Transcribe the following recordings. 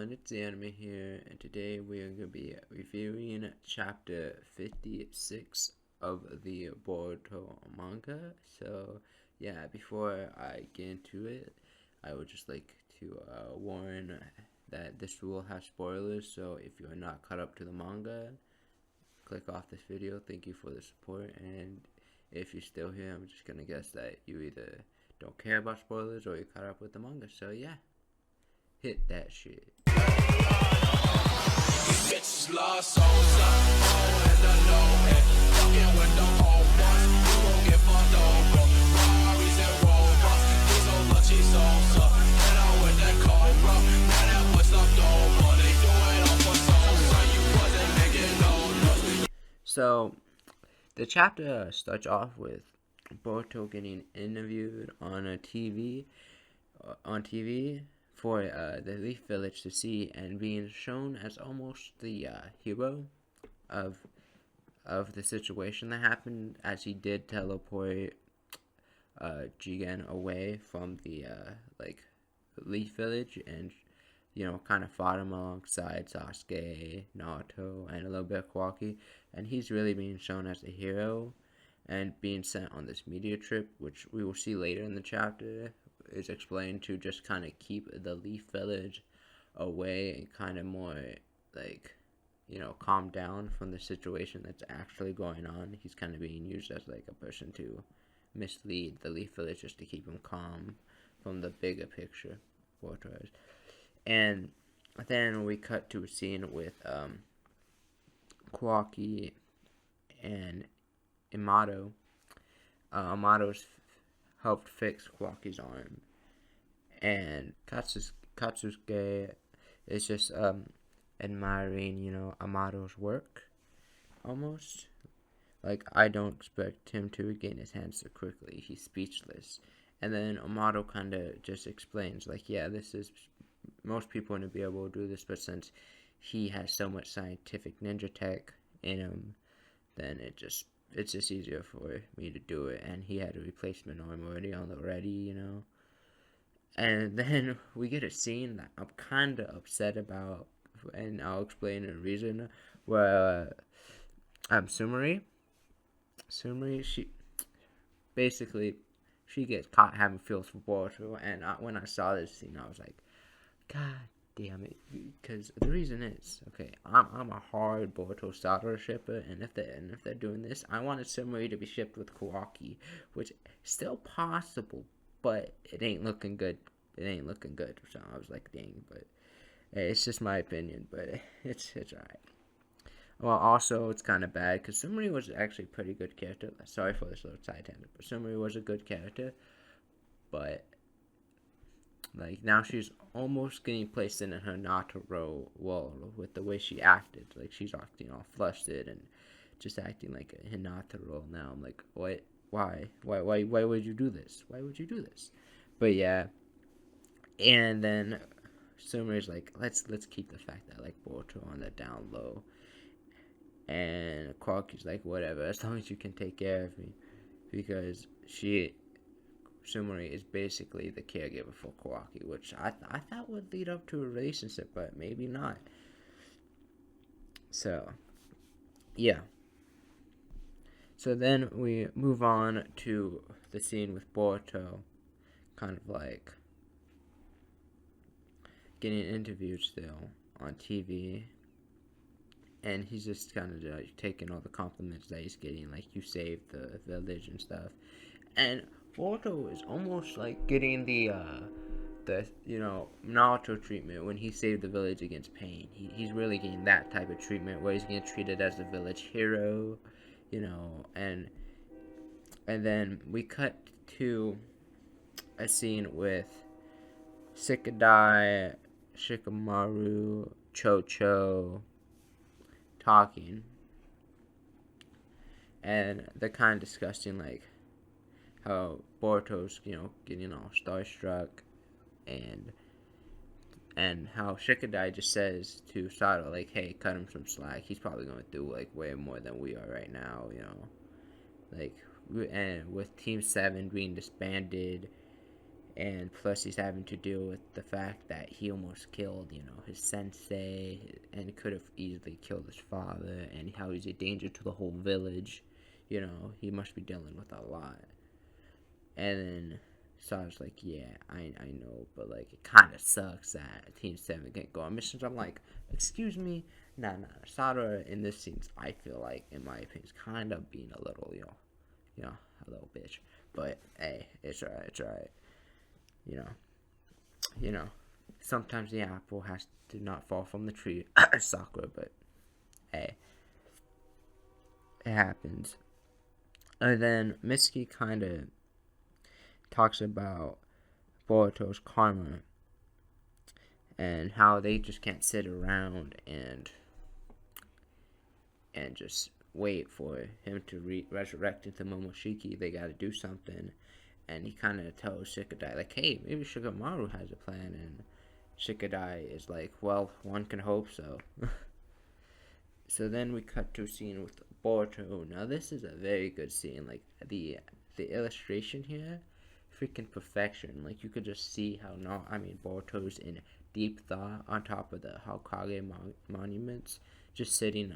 everyone, it's the Anime here, and today we are going to be reviewing chapter 56 of the Boruto manga. So, yeah, before I get into it, I would just like to warn that this will have spoilers, so if you are not caught up to the manga, click off this video. Thank you for the support, and if you're still here, I'm just going to guess that you either don't care about spoilers or you're caught up with the manga, so yeah. Hit that shit. So, the chapter starts off with Boruto getting interviewed on TV for the Leaf Village to see, and being shown as almost the hero of the situation that happened, as he did teleport Jigen away from the Leaf Village, and kind of fought him alongside Sasuke, Naruto, and a little bit of Kawaki, and he's really being shown as a hero and being sent on this media trip, which we will see later in the chapter, is explained to just kind of keep the Leaf Village away and kind of more calm down from the situation that's actually going on. He's kind of being used as like a person to mislead the Leaf Village just to keep him calm from the bigger picture. And then we cut to a scene with Kawaki and Amato. Amato's helped fix Kawaki's arm, and Katsusuke is just admiring Amato's work, almost. Like, I don't expect him to regain his hands so quickly. He's speechless. And then Amato kind of just explains, like, yeah, this is, most people wouldn't be able to do this, but since he has so much scientific ninja tech in him, then it's just easier for me to do it. And he had a replacement arm already on the ready, And then we get a scene that I'm kind of upset about, and I'll explain the reason, where Sumari, she gets caught having feels for Boruto, and when I saw this scene, I was like, God damn it, because the reason is, okay, I'm a hard Boruto Sakura shipper, and if they're doing this, I wanted Sumari to be shipped with Kawaki, which is still possible, but it ain't looking good. So I was like, dang, but hey, it's just my opinion, but it's alright. Well, also, it's kind of bad, because Sumari was actually a pretty good character. Sorry for this little side tangent, but Sumari was a good character, but like, now she's almost getting placed in her Naruto role with the way she acted. Like, she's acting all flustered and just acting like a Hinata role now. I'm like, what? Why would you do this? Why would you do this? But yeah. And then Sumeri's like, let's keep the fact that I like Boruto on the down low. And Kawaki's like, whatever, as long as you can take care of me. Because Sumeri is basically the caregiver for Kawaki, which I thought would lead up to a relationship, but maybe not. So, yeah. So then we move on to the scene with Boruto, kind of like getting interviewed still on TV. And he's just kind of taking all the compliments that he's getting, like, you saved the village and stuff. And Boruto is almost like getting the Naruto treatment when he saved the village against pain. He's really getting that type of treatment where he's getting treated as a village hero, and then we cut to a scene with Shikadai, Shikamaru, Cho talking, and they're kind of discussing like how Boruto's getting all starstruck, and how Shikadai just says to Sato, like, hey, cut him some slack, he's probably going through like way more than we are right now, like, and with Team 7 being disbanded and plus he's having to deal with the fact that he almost killed, his sensei, and could have easily killed his father, and how he's a danger to the whole village. He must be dealing with a lot. And then Sada's like, yeah, I know, but like it kind of sucks that Team 7 can't go on missions. I'm like, excuse me, nah. Sada in this scene, I feel like, in my opinion, is kind of being a little, a little bitch. But hey, it's alright. Sometimes the apple has to not fall from the tree, Sakura, but hey, it happens. And then Mitsuki kind of talks about Boruto's karma and how they just can't sit around and just wait for him to resurrect into Momoshiki. They gotta do something. And he kind of tells Shikadai, like, hey, maybe Shikamaru has a plan. And Shikadai is like, well, one can hope so. So then we cut to a scene with Boruto. Now this is a very good scene. Like, the illustration here, freaking perfection. Like, you could just see how Boruto's in deep thought on top of the Hokage monuments, just sitting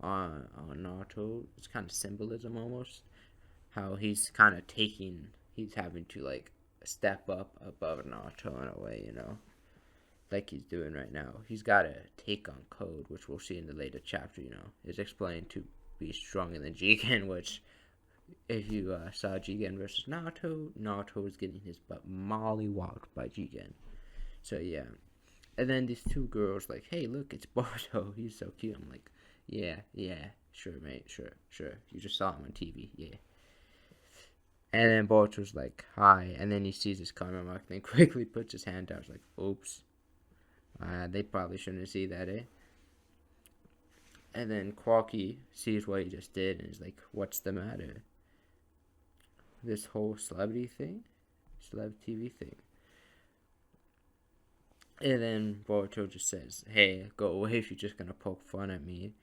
on Naruto. It's kind of symbolism almost. How he's kind of he's having to like step up above Naruto in a way, like he's doing right now. He's got to take on Code, which we'll see in the later chapter, is explained to be stronger than Jigen, which if you saw Jigen versus Naruto was getting his butt mollywopped by Jigen. So yeah. And then these two girls like, hey, look, it's Boruto. He's so cute. I'm like, yeah, sure, mate, sure. You just saw him on TV, yeah. And then Boruto's like, hi. And then he sees his karma mark, and then quickly puts his hand out. He's like, oops. They probably shouldn't see that, eh? And then Qualky sees what he just did, and he's like, what's the matter? This whole celeb TV thing. And then Boruto just says, hey, go away if you're just gonna poke fun at me.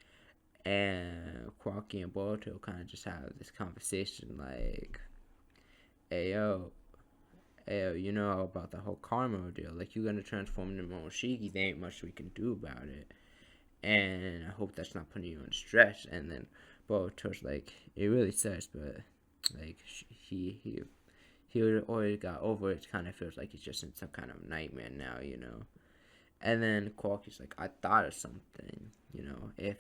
And Qualky and Boruto kind of just have this conversation like, hey yo, you know about the whole karma deal. Like, you're gonna transform into Momoshiki, there ain't much we can do about it. And I hope that's not putting you in stress. And then Boruto's like, it really sucks, but like he already got over it. It kind of feels like he's just in some kind of nightmare now, And then Qualky's like, I thought of something, if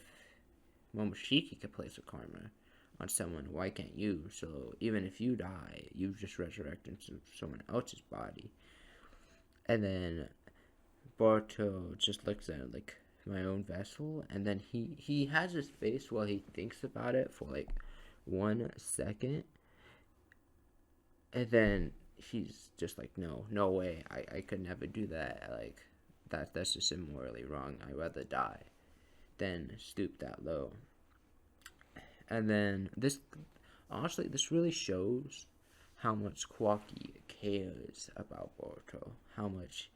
Momoshiki could place a karma on someone, why can't you? So even if you die, you just resurrect into someone else's body. And then Boruto just looks at it like, my own vessel, and then he has his face while he thinks about it for like 1 second, and then he's just like, no way, I could never do that. Like, that's just immorally wrong. I'd rather die than stoop that low. And then this really shows how much Qualky cares about Boruto, how much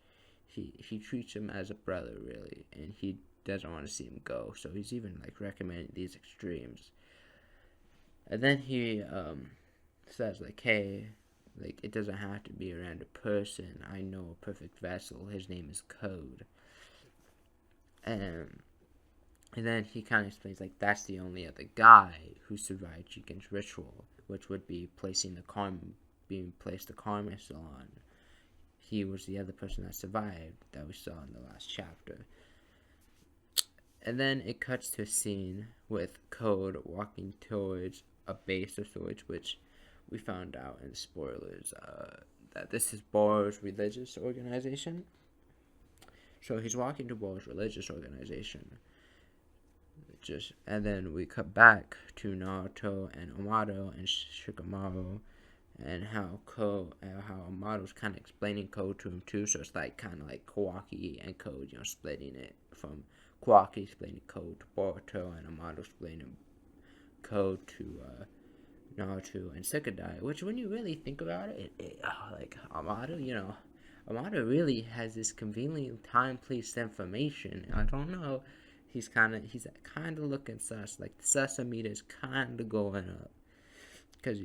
he treats him as a brother, really, and he doesn't want to see him go, so he's even like recommending these extremes. And then he says like, hey, like, it doesn't have to be a random person. I know a perfect vessel. His name is Code. And then he kind of explains like, that's the only other guy who survived Jigen's ritual, which would be being placed the karma on. He was the other person that survived that we saw in the last chapter. And then it cuts to a scene with Code walking towards a base of sorts, which we found out in the spoilers that this is Boru's religious organization. So he's walking to Boru's religious organization. And then we cut back to Naruto and Amado and Shikamaru, and how Amado's kind of explaining Code to him too. So it's like kind of like Qualky and Code, splitting it from Qualky explaining Code to Boruto, and Amado explaining Code to Naruto and Shikadai. Which, when you really think about it, like Amado, Amado really has this conveniently time-placed information. I don't know. He's kind of looking sus. Like, the sus meter is kind of going up, because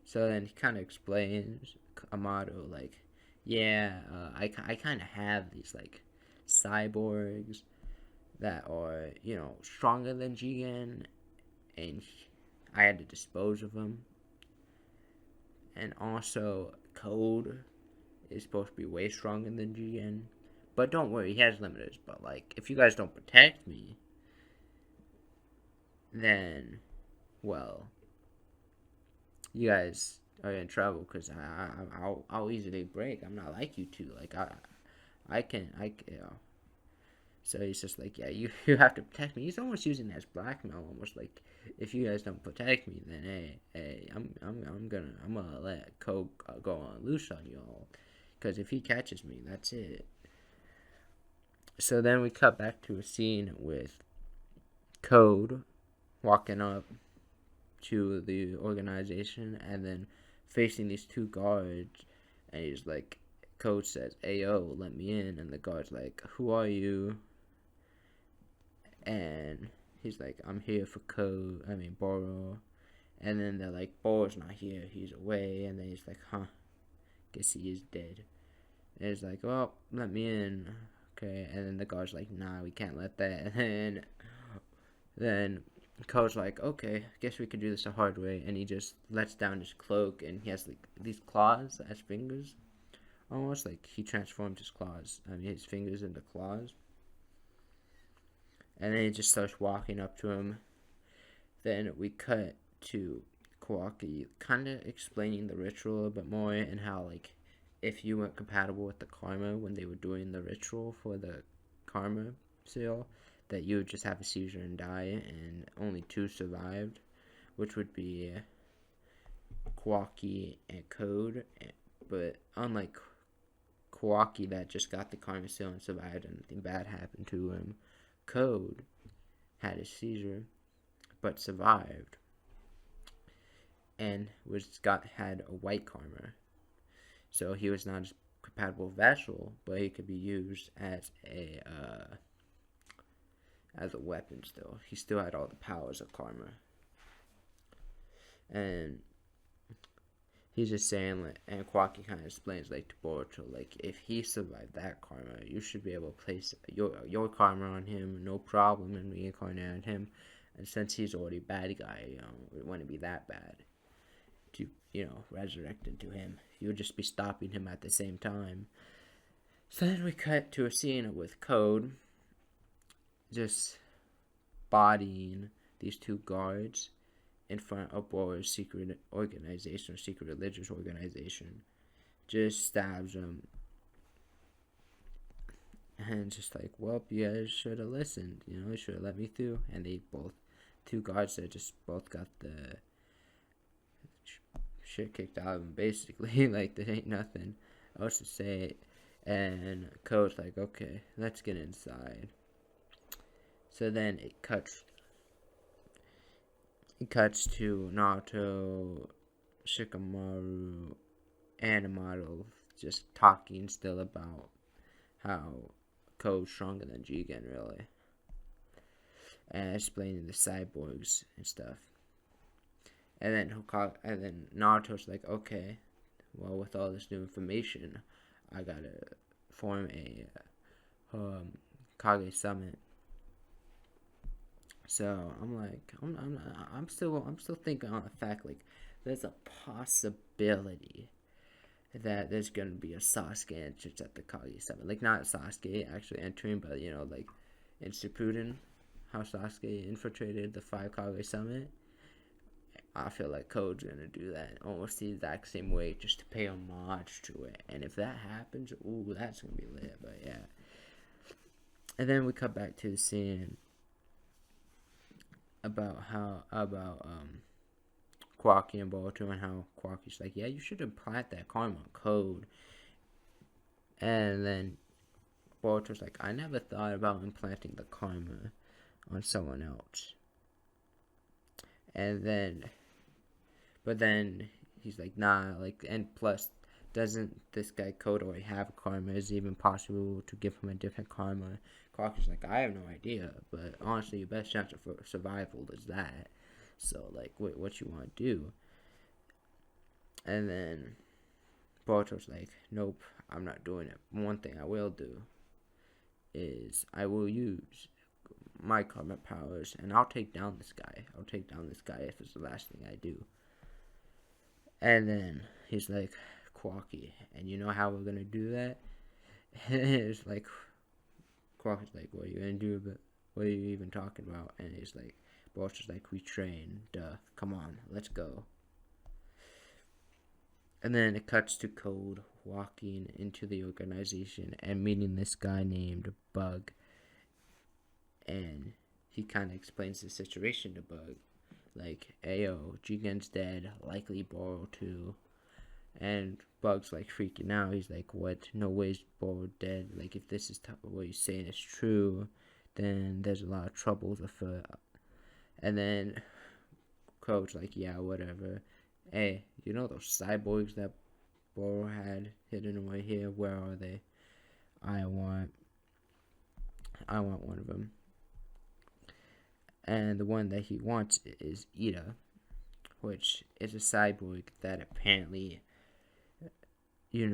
So then he kind of explains Amato like, yeah, I kind of have these like cyborgs that are, you know, stronger than Jigen, and I had to dispose of them. And also, Code is supposed to be way stronger than Jigen. But don't worry, he has limiters. But, like, if you guys don't protect me, then, well, you guys are in trouble because I'll easily break. I'm not like you two. Like, you know. So he's just like, yeah, you have to protect me. He's almost using that as blackmail, almost like, if you guys don't protect me, then hey, I'm gonna let Code go on loose on you all, because if he catches me, that's it. So then we cut back to a scene with Code walking up to the organization and then facing these two guards, and he's like, Code says, "Ayo, let me in," and the guard's like, "Who are you?" And he's like, "I'm here for Boro." And then they're like, "Boro's not here, he's away." And then he's like, "Huh, guess he is dead." And he's like, "Well, let me in." Okay, and then the guard's like, "Nah, we can't let that." And then Code's like, "Okay, guess we could do this the hard way." And he just lets down his cloak, and he has like these claws as fingers. Almost like he transformed his claws, his fingers into claws. And then he just starts walking up to him. Then we cut to Kawaki kind of explaining the ritual a little bit more, and how, like, if you weren't compatible with the karma when they were doing the ritual for the karma seal, that you would just have a seizure and die, and only two survived, which would be Kawaki and Code. But unlike Kawaki that just got the karma seal and survived and nothing bad happened to him, Code had a seizure but survived and had a white karma. So he was not a compatible vessel, but he could be used as a weapon still. He still had all the powers of karma. And he's just saying, like, and Kwaki kind of explains, like, to Boruto, like, if he survived that karma, you should be able to place your karma on him, no problem, and reincarnate him. And since he's already a bad guy, it wouldn't be that bad to, resurrect into him. You would just be stopping him at the same time. So then we cut to a scene with Code just bodying these two guards in front of Boro's secret organization, or secret religious organization. Just stabs them. And just like, well, you guys should have listened. You should have let me through. And two guards that just both got the shit kicked out of them, basically. Like, there ain't nothing else to say. And Code's like, okay, let's get inside. So then it cuts to Naruto, Shikamaru, and Amato just talking still about how Code's stronger than Jigen, really. And explaining the cyborgs and stuff. And then Naruto's like, okay, well, with all this new information, I gotta form a Kage Summit. So I'm like, I'm still thinking on the fact, like, there's a possibility that there's gonna be a Sasuke entrance at the Kage Summit. Like, not Sasuke actually entering, but like in Shippuden, how Sasuke infiltrated the 5 Kage Summit. I feel like Code's gonna do that almost the exact same way, just to pay homage to it. And if that happens, ooh, that's gonna be lit. But yeah. And then we cut back to the scene about Kwaki and Boruto, and how Kwaki's like, yeah, you should implant that karma on Code. And then Boruto's like, I never thought about implanting the karma on someone else. But then he's like, nah, like, and plus, doesn't this guy Code already have karma? Is it even possible to give him a different karma? Clark is like, I have no idea, but honestly, your best chance of survival is that. So, like, what you want to do? And then Boruto's like, nope, I'm not doing it. One thing I will do is I will use my carbon powers and I'll take down this guy. I'll take down this guy if it's the last thing I do. And then he's like, Quacky, and you know how we're gonna do that? It's like, Quacky's like, what are you gonna do? But what are you even talking about? And he's like, Boruto's like, we train, duh, come on, let's go. And then it cuts to Code walking into the organization and meeting this guy named Bug. And he kind of explains the situation to Bug. Like, ayo, Jigen's dead, likely Boro too. And Bug's like freaking out. He's like, what? No way's Boro dead. Like, if this is what he's saying is true, then there's a lot of troubles afoot. And then Code's like, yeah, whatever. Hey, you know those cyborgs that Boro had hidden away here? Where are they? I want one of them. And the one that he wants is Ida, which is a cyborg that apparently, who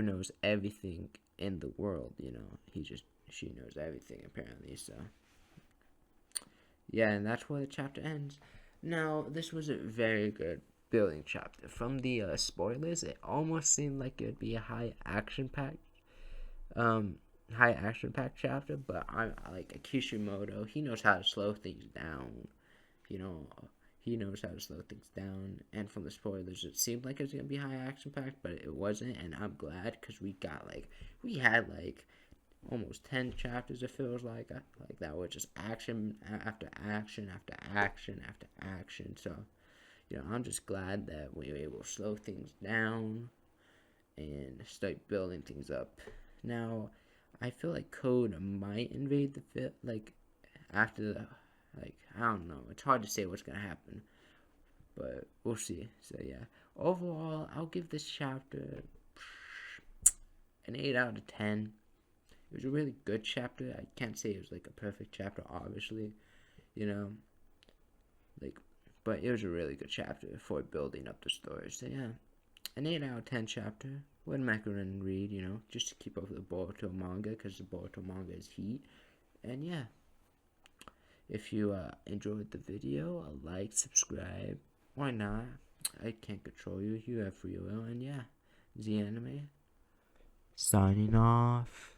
knows everything in the world. She knows everything apparently. So yeah, and that's where the chapter ends. Now, this was a very good building chapter. From the spoilers, it almost seemed like it would be a high action packed chapter, but I like Kishimoto. He knows how to slow things down. He knows how to slow things down. And from the spoilers, it seemed like it was gonna be high action packed, but it wasn't. And I'm glad because we had almost 10 chapters. It feels like that was just action after action after action after action. So I'm just glad that we were able to slow things down and start building things up. Now, I feel like Code might invade the fit, after the, I don't know. It's hard to say what's gonna happen, but we'll see. So yeah, overall, I'll give this chapter an 8 out of 10. It was a really good chapter. I can't say it was a perfect chapter, obviously, but it was a really good chapter for building up the story. So yeah, an 8 out of 10 chapter. Would recommend read, just to keep up with the Boruto manga, because the Boruto manga is heat. And yeah, if you enjoyed the video, like, subscribe. Why not? I can't control you. You have free will. And yeah, Z Anime signing off.